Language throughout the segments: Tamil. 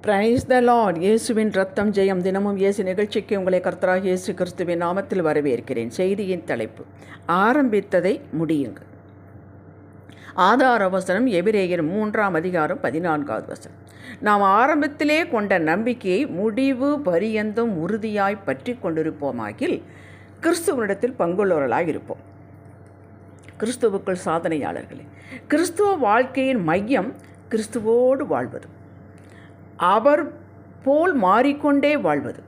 Praise the Lord. இயேசுவின் ரத்தம் ஜெயம். தினமும் இயேசு நிகழ்ச்சிக்கு உங்களை கர்த்தராகிய இயேசு கிறிஸ்துவின் நாமத்தில் வரவேற்கிறேன். செய்தியின் தலைப்பு, ஆரம்பித்ததை முடியுங்கள். ஆதார வசனம் எபிரேயர் 3:14. நாம் ஆரம்பத்திலே கொண்ட நம்பிக்கையை முடிவு பரியந்தும் உறுதியாய் பற்றி கொண்டிருப்போமாகில் கிறிஸ்துவனிடத்தில் பங்குள்ளவர்களாக இருப்போம். கிறிஸ்துவுக்குள் சாதனையாளர்களே, கிறிஸ்துவ வாழ்க்கையின் மையம் கிறிஸ்துவோடு வாழ்வது, அவர் போல் மாறிக்கொண்டே வாழ்வது,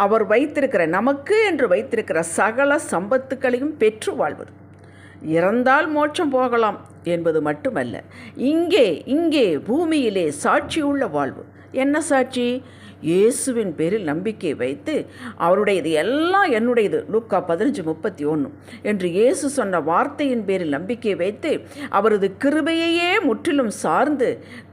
அவர் வைத்திருக்கிற நமக்கு என்று வைத்திருக்கிற சகல சம்பத்துக்களையும் பெற்று வாழ்வது. இறந்தால் மோட்சம் போகலாம் என்பது மட்டுமல்ல, இங்கே பூமியிலே சாட்சியுள்ள வாழ்வு. என்ன சாட்சி? இயேசுவின் பேரில் நம்பிக்கை வைத்து அவருடையது எல்லாம் என்னுடையது, லூக்கா 15:31 என்று இயேசு சொன்ன வார்த்தையின் பேரில் நம்பிக்கை வைத்து அவரது கிருபையையே முற்றிலும் சார்ந்து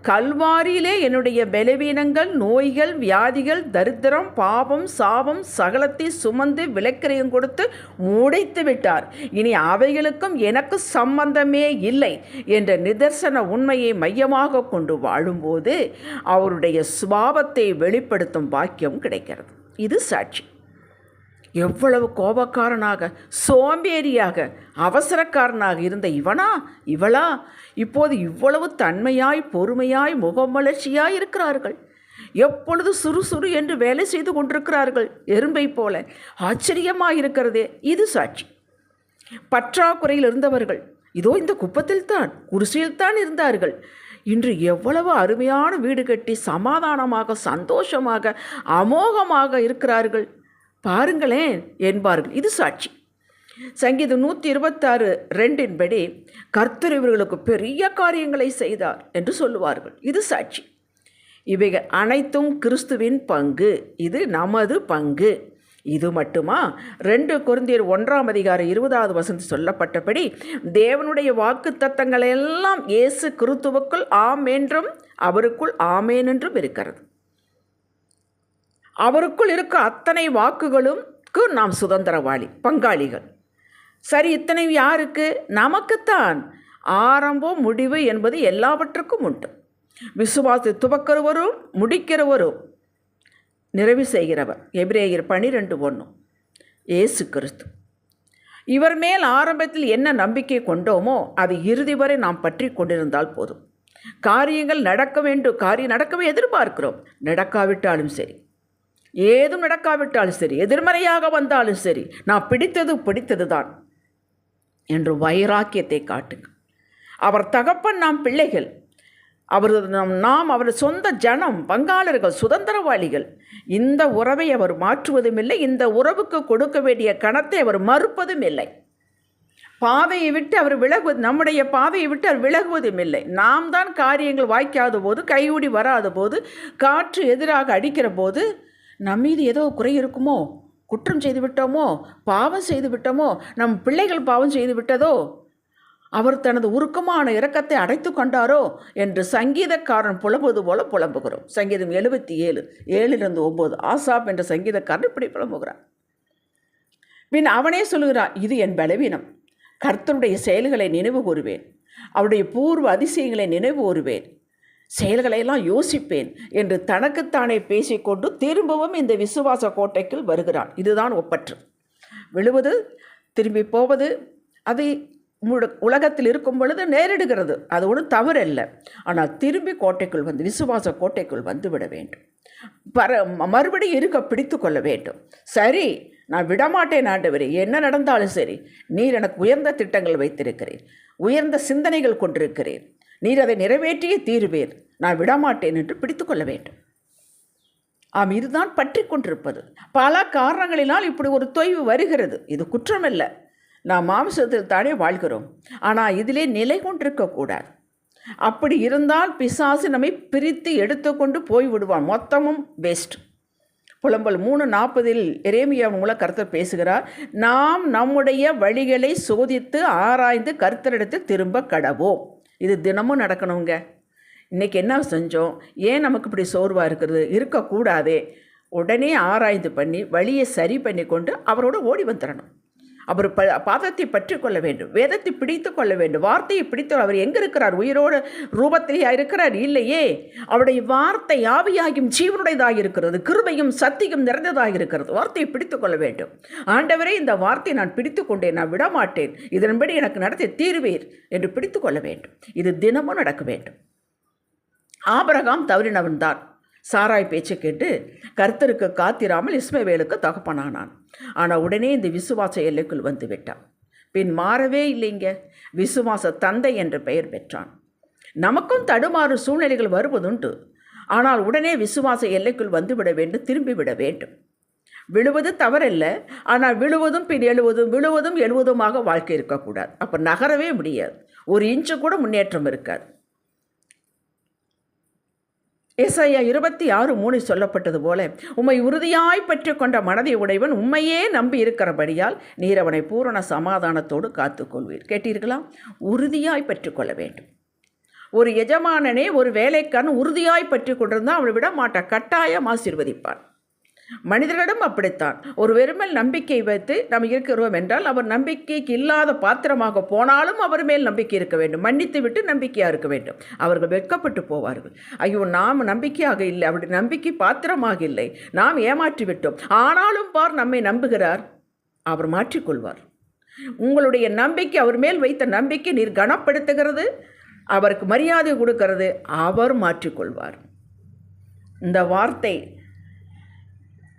கல்வாரியிலே என்னுடைய பலவீனங்கள், நோய்கள், வியாதிகள், தரித்திரம், பாவம், சாபம் சகலத்தை சுமந்து விலைக்கிரயம் கொடுத்து மூடைத்து விட்டார். இனி அவைகளுக்கும் எனக்கு சம்பந்தமே இல்லை என்ற நிதர்சன உண்மையை மையமாக கொண்டு வாழும்போது அவருடைய சுபாவத்தை வெளிப்படுத்தும் பாக்கியம் கிடைக்கிறது. இது சாட்சி. எவ்வளவு கோபக்காரனாக, சோம்பேறியாக, அவசரக்காரனாக இருந்த இவளா இப்போது இவ்வளவு தன்மையாய், பொறுமையாய், முகமலர்ச்சியாய் இருக்கிறார்கள். எப்பொழுது சுறுசுறு என்று வேலை செய்து கொண்டிருக்கிறார்கள், எறும்பை போல. ஆச்சரியமாயிருக்கிறதே. இது சாட்சி. பற்றாக்குறையில் இருந்தவர்கள் இதோ இந்த குப்பத்தில்தான், குடிசையில்தான் இருந்தார்கள். இன்று எவ்வளவு அருமையான வீடு கட்டி சமாதானமாக, சந்தோஷமாக, அமோகமாக இருக்கிறார்கள் பாருங்களேன் என்பார்கள். இது சாட்சி. சங்கீதம் 126:2 கர்த்தர் இவர்களுக்கு பெரிய காரியங்களை செய்தார் என்று சொல்லுவார்கள். இது சாட்சி. இவைகள் அனைத்தும் கிறிஸ்துவின் பங்கு. இது நமது பங்கு. இது மட்டுமா? 2 கொரிந்தியர் 1:20 சொல்லப்பட்டபடி தேவனுடைய வாக்கு தத்தங்கள் எல்லாம் இயேசு கிறிஸ்துவுக்குள் ஆம் என்றும் அவருக்குள் ஆமேன் என்றும் இருக்கிறது. அவருக்குள் இருக்க அத்தனை வாக்குகளுக்கு நாம் சுதந்திரவாளி, பங்காளிகள். சரி, இத்தனை யாருக்கு? நமக்குத்தான். ஆரம்பம் முடிவு என்பது எல்லாவற்றுக்கும் உண்டு. விசுவாசத்தை துவக்கிறவரும் முடிக்கிறவரும் நிறைவு செய்கிறவர். எபிரேயர் 12:1 இயேசு கிறிஸ்து. இவர் மேல் ஆரம்பத்தில் என்ன நம்பிக்கை கொண்டோமோ அது இறுதி வரை நாம் பற்றி கொண்டிருந்தால் போதும். காரியங்கள் நடக்க வேண்டும், காரியம் நடக்கவே எதிர்பார்க்கிறோம். நடக்காவிட்டாலும் சரி, ஏதும் நடக்காவிட்டாலும் சரி, எதிர்மறையாக வந்தாலும் சரி, நான் பிடித்தது தான் என்று வைராக்கியத்தை காட்டுங்கள். அவர் தகப்பன், நாம் பிள்ளைகள். நாம் அவர் சொந்த ஜனம், பங்காளர்கள், சுதந்திரவாளிகள். இந்த உறவை அவர் மாற்றுவதும் இல்லை. இந்த உறவுக்கு கொடுக்க வேண்டிய கணத்தை அவர் மறுப்பதும் இல்லை. பாதையை விட்டு அவர் நம்முடைய பாதையை விட்டு அவர் விலகுவதும் இல்லை. நாம் தான் காரியங்கள் வாய்க்காத போது, கையூடி வராத போது, காற்று எதிராக அடிக்கிற போது நம்மீது ஏதோ குறை இருக்குமோ, குற்றம் செய்து விட்டோமோ, பாவம் செய்து விட்டோமோ, நம் பிள்ளைகள் பாவம் செய்து விட்டதோ, அவர் தனது உருக்கமான இரக்கத்தை அடைத்து கொண்டாரோ என்று சங்கீதக்காரன் புலம்புவது போல புலம்புகிறோம். சங்கீதம் 77:7-9 ஆசாப் என்ற சங்கீதக்காரன் இப்படி புலம்புகிறார். பின் அவனே சொல்லுகிறான், இது என் பலவீனம். கர்த்தருடைய செயல்களை நினைவு கூறுவேன், அவருடைய பூர்வ அதிசயங்களை நினைவு கூறுவேன், செயல்களையெல்லாம் யோசிப்பேன் என்று தனக்குத்தானே பேசிக்கொண்டு திரும்பவும் இந்த விசுவாச கோட்டைக்குள் வருகிறான். இதுதான் ஒப்பற்று. விழுவது, திரும்பி போவது, அது உலகத்தில் இருக்கும் பொழுது நேரிடுகிறது. அது ஒன்றும் தவறல்ல. ஆனால் திரும்பி கோட்டைக்குள் வந்து, விசுவாச கோட்டைக்குள் வந்துவிட வேண்டும். மறுபடியும் இருக்க பிடித்து கொள்ள வேண்டும். சரி, நான் விடமாட்டேன் ஆண்டவரே, என்ன நடந்தாலும் சரி, நீர் எனக்கு உயர்ந்த திட்டங்கள் வைத்திருக்கிறேன், உயர்ந்த சிந்தனைகள் கொண்டிருக்கிறேன், நீர் அதை நிறைவேற்றியே தீருவேர், நான் விடமாட்டேன் என்று பிடித்து கொள்ள வேண்டும். இதுதான் பற்றி கொண்டிருப்பது. பல காரணங்களினால் இப்படி ஒரு தொய்வு வருகிறது. இது குற்றமல்ல. நாம் மாம்சத்தில் தானே வாழ்கிறோம். ஆனால் இதிலே நிலை கொண்டிருக்கக்கூடாது. அப்படி இருந்தால் பிசாசு நம்மை பிரித்து எடுத்துக்கொண்டு போய்விடுவான். மொத்தமும் வேஸ்ட். புலம்பல் 3:40 எரேமியா மூலம் கர்த்தர் பேசுகிறார். நாம் நம்முடைய வழிகளை சோதித்து ஆராய்ந்து கர்த்தரிடத்தில் திரும்ப கடவோம். இது தினமும் நடக்கணுங்க. இன்றைக்கி என்ன செஞ்சோம், ஏன் நமக்கு இப்படி சோர்வாக இருக்கக்கூடாதே. உடனே ஆராய்ந்து பண்ணி வழியை சரி பண்ணி கொண்டு அவரோட ஓடி வந்துடணும். அவர் பாதத்தை பற்றி கொள்ள வேண்டும், வேதத்தை பிடித்து கொள்ள வேண்டும், வார்த்தையை பிடித்து. அவர் எங்கே இருக்கிறார்? உயிரோடு ரூபத்திலேயே இருக்கிறார்? இல்லையே. அவருடைய வார்த்தை ஆவியாகியும் ஜீவனுடையதாக இருக்கிறது, கிருபையும் சத்தியம் நிறைந்ததாக இருக்கிறது. வார்த்தையை பிடித்து கொள்ள வேண்டும். ஆண்டவரே, இந்த வார்த்தையை நான் பிடித்து கொண்டேன், நான் விடமாட்டேன், இதன்படி எனக்கு நடத்தி தீர்வீர் என்று பிடித்து கொள்ள வேண்டும். இது தினமும் நடக்க வேண்டும். ஆபிரகாம் தவறினவன் தான். சாராய் பேச்சை கேட்டு கர்த்தருக்கு காத்திராமல் இஸ்மவேலுக்கு தகப்பனானான். ஆனால் உடனே இந்த விசுவாச எல்லைக்குள் வந்து விட்டான். பின் மாறவே இல்லைங்க. விசுவாச தந்தை என்ற பெயர் பெற்றான். நமக்கும் தடுமாறும் சூழ்நிலைகள் வருவதுண்டு. ஆனால் உடனே விசுவாச எல்லைக்குள் வந்துவிட வேண்டும், திரும்பிவிட வேண்டும். விழுவது தவறல்ல, ஆனால் விழுவதும் பின் எழுவதும், விழுவதும் எழுவதுமாக வாழ்க்கை இருக்கக்கூடாது. அப்போ நகரவே முடியாது, ஒரு இன்ச்சு கூட முன்னேற்றம் இருக்காது. ஏசாயா 26:3 சொல்லப்பட்டது போல, உம்மை உறுதியாய் பற்றி கொண்ட மனதை உடையவன் உண்மையே நம்பி இருக்கிறபடியால் நீர் அவனை பூரண சமாதானத்தோடு காத்துக்கொள்வீர். கேட்டீர்களா? உறுதியாய் பற்றி கொள்ள வேண்டும். ஒரு எஜமானனே ஒரு வேலைக்காரன் உறுதியாய் பற்றி கொண்டிருந்தால் அவனை விட மாட்டான், கட்டாயம் ஆசீர்வதிப்பான். மனிதர்களிடம் அப்படித்தான். ஒரு வெறுமல் நம்பிக்கை வைத்து நாம் இருக்கிறோம் என்றால் அவர் நம்பிக்கைக்கு இல்லாத பாத்திரமாக போனாலும் அவர் மேல் நம்பிக்கை இருக்க வேண்டும். மன்னித்து விட்டு நம்பிக்கையாக இருக்க வேண்டும். அவர்கள் வெட்கப்பட்டு போவார்கள். ஐயோ, நாம் நம்பிக்கையாக இல்லை, அவருடைய நம்பிக்கை பாத்திரமாக இல்லை, நாம் ஏமாற்றி விட்டோம். ஆனாலும் பார், நம்மை நம்புகிறார், அவர் மாற்றிக்கொள்வார். உங்களுடைய நம்பிக்கை, அவர் மேல் வைத்த நம்பிக்கை நீர் கனப்படுத்துகிறது, அவருக்கு மரியாதை கொடுக்கிறது, அவர் மாற்றிக்கொள்வார். இந்த வார்த்தை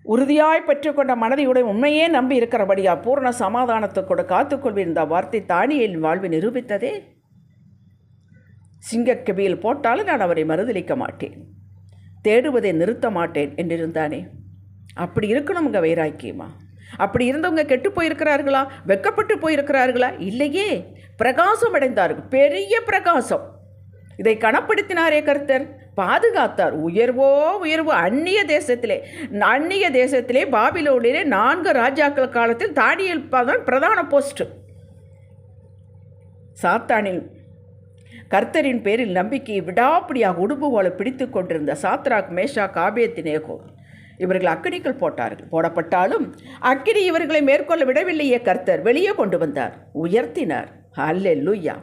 உறுதியாய் பெற்றுக்கொண்ட மனதையுடைய உண்மையே நம்பி இருக்கிறபடியா பூர்ண சமாதானத்தை கூட காத்துக்கொள்வீர். இந்த வார்த்தை தானியேலின் வாழ்வை நிரூபித்ததே. சிங்கக்கபியில் போட்டாலும் நான் அவரை மறுதளிக்க மாட்டேன், தேடுவதை நிறுத்த மாட்டேன் என்றிருந்தானே. அப்படி இருக்கணுங்க வைராக்கியமா. அப்படி இருந்தவங்க கெட்டு போயிருக்கிறார்களா? வெட்கப்பட்டு போயிருக்கிறார்களா? இல்லையே, பிரகாசம் அடைந்தார்கள், பெரிய பிரகாசம். இதை கனப்படுத்தினாரே கர்த்தர், பாதுகாத்தார். உயர்வோ உயர்வு. அந்நிய தேசத்திலே பாபிலோனிலே 4 ராஜாக்கள் காலத்தில் தானியேல் பிரதான போஸ்ட். சாத்தானின் கர்த்தரின் பேரில் நம்பிக்கையை விடாப்பிடியாக உடுப்பு போல பிடித்து கொண்டிருந்த சாத்ராக், மேஷாக், ஆபேத்நேகோ இவர்கள் அக்கினிக்குள் போடப்பட்டாலும் அக்கினி இவர்களை மேற்கொள்ள விடவில்லையே. கர்த்தர் வெளியே கொண்டு வந்தார், உயர்த்தினார். அல்லேலூயா.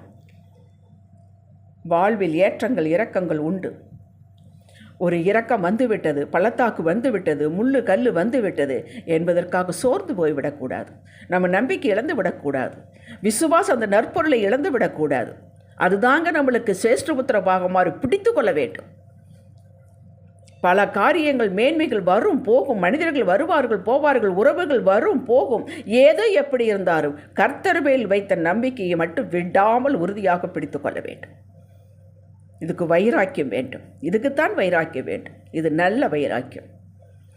வாழ்வில் ஏற்றங்கள் இரக்கங்கள் உண்டு. ஒரு இரக்கம் வந்துவிட்டது, பள்ளத்தாக்கு வந்துவிட்டது, முள்ளு கல் வந்துவிட்டது என்பதற்காக சோர்ந்து போய்விடக்கூடாது. நம்ம நம்பிக்கை இழந்து விடக்கூடாது. விசுவாசம் அந்த நற்பொருளை இழந்து விடக்கூடாது. அதுதாங்க நம்மளுக்கு சேஷ்டபுத்திர பாகமாறு பிடித்து கொள்ள வேண்டும். பல காரியங்கள், மேன்மைகள் வரும் போகும், மனிதர்கள் வருவார்கள் போவார்கள், உறவுகள் வரும் போகும். ஏதோ எப்படி இருந்தாலும் கர்த்தர் மேல் வைத்த நம்பிக்கையை மட்டும் விடாமல் உறுதியாக பிடித்து கொள்ள வேண்டும். இதுக்கு வைராக்கியம் வேண்டும். இதுக்குத்தான் வைராக்கியம் வேண்டும். இது நல்ல வைராக்கியம்.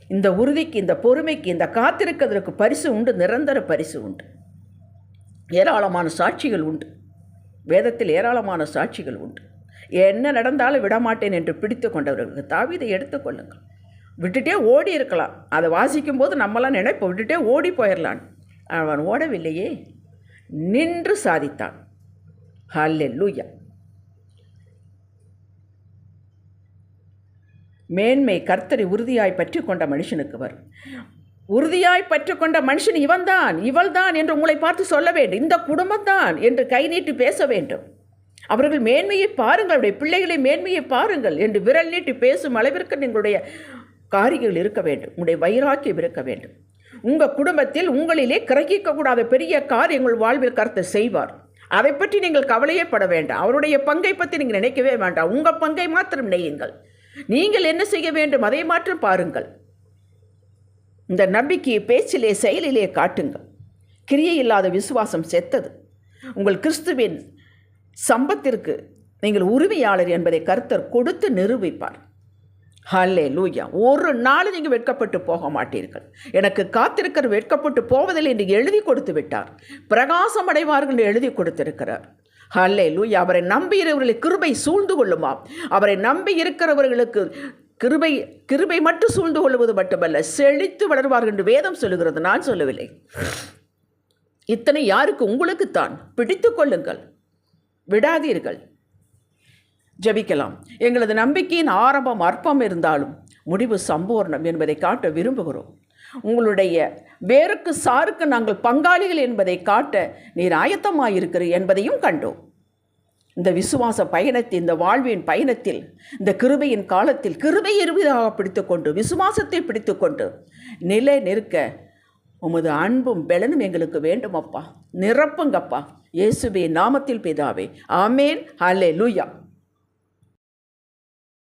இந்த உறுதிக்கு, இந்த பொறுமைக்கு, இந்த காத்திருக்கிறதுக்கு பரிசு உண்டு, நிரந்தர பரிசு உண்டு. ஏராளமான சாட்சிகள் உண்டு. வேதத்தில் ஏராளமான சாட்சிகள் உண்டு. என்ன நடந்தாலும் விடமாட்டேன் என்று பிடித்து கொண்டவர்களுக்கு தாவீதை எடுத்துக்கொள்ளுங்கள். விட்டுட்டே ஓடி இருக்கலாம். அதை வாசிக்கும் போது நம்மளாம் நினைப்போம் விட்டுட்டே ஓடி போயிடலான். அவன் ஓடவில்லையே, நின்று சாதித்தான். ஹல்லேலூயா. மேன்மை கர்த்தரை உறுதியாய் பற்றி கொண்ட மனுஷனுக்கு வரும். உறுதியாய் பற்றி கொண்ட மனுஷன் இவன்தான், இவள்தான் என்று உங்களை பார்த்து சொல்ல வேண்டும். இந்த குடும்பம்தான் என்று கை நீட்டி பேச வேண்டும். அவர்கள் மேன்மையை பாருங்கள், அவருடைய பிள்ளைகளை மேன்மையை பாருங்கள் என்று விரல் நீட்டி பேசும் அளவிற்கு உங்களுடைய காரியங்கள் இருக்க வேண்டும். உங்களுடைய வைராக்கியம் இருக்க வேண்டும். உங்கள் குடும்பத்தில் உங்களிலே கிரகிக்கக்கூடாத பெரிய காரியங்கள் வாழ்வில் கர்த்தர் செய்வார். அதை பற்றி நீங்கள் கவலையே பட வேண்டாம். அவருடைய பங்கை பற்றி நீங்கள் நினைக்கவே வேண்டாம். உங்கள் பங்கை மாத்திரம் நினையுங்கள். நீங்கள் என்ன செய்ய வேண்டும் அதை மாற்றம் பாருங்கள். இந்த நம்பிக்கையை பேச்சிலே, செயலிலே காட்டுங்கள். கிரியை இல்லாத விசுவாசம் செத்தது. உங்கள் கிறிஸ்துவின் சம்பத்திற்கு நீங்கள் உரிமையாளர் என்பதை கர்த்தர் கொடுத்து நிரூபிப்பார். ஹல்லேலூயா. ஒரு நாள் நீங்கள் வெட்கப்பட்டு போக மாட்டீர்கள். எனக்கு காத்திருக்கிற வெட்கப்பட்டு போவதில்லை என்று எழுதி கொடுத்து விட்டார். பிரகாசம் அடைவார்கள் என்று எழுதி கொடுத்திருக்கிறார். ஹல்லேலூயா. அவரை நம்பி இருக்கிறவர்களை கிருபை சூழ்ந்து கொள்ளுமாம். அவரை நம்பி இருக்கிறவர்களுக்கு கிருபை மட்டும் சூழ்ந்து கொள்வது மட்டுமல்ல, செழித்து வளர்வார்கள் என்று வேதம் சொல்லுகிறது, நான் சொல்லவில்லை. இத்தனை யாருக்கு? உங்களுக்குத்தான். பிடித்து கொள்ளுங்கள், விடாதீர்கள். ஜபிக்கலாம். எங்களது நம்பிக்கையின் ஆரம்பம் அற்பம் இருந்தாலும் முடிவு சம்பூர்ணம் என்பதை காட்ட விரும்புகிறோம். உங்களுடைய வேருக்கு சாருக்கு நாங்கள் பங்காளிகள் என்பதை காட்ட நீர் ஆயத்தமாயிருக்கிறீர் என்பதையும் கண்டோம். இந்த விசுவாச பயணத்தில், இந்த வாழ்வின் பயணத்தில், இந்த கிருபையின் காலத்தில் கிருபை எருவிதாக பிடித்துக்கொண்டு, விசுவாசத்தை பிடித்துக்கொண்டு நிலை நிற்க உமது அன்பும் பெலனும் எங்களுக்கு வேண்டும் அப்பா. நிரப்புங்கப்பா, இயேசுவே நாமத்தில் பிதாவே, ஆமேன். ஹல்லேலூயா.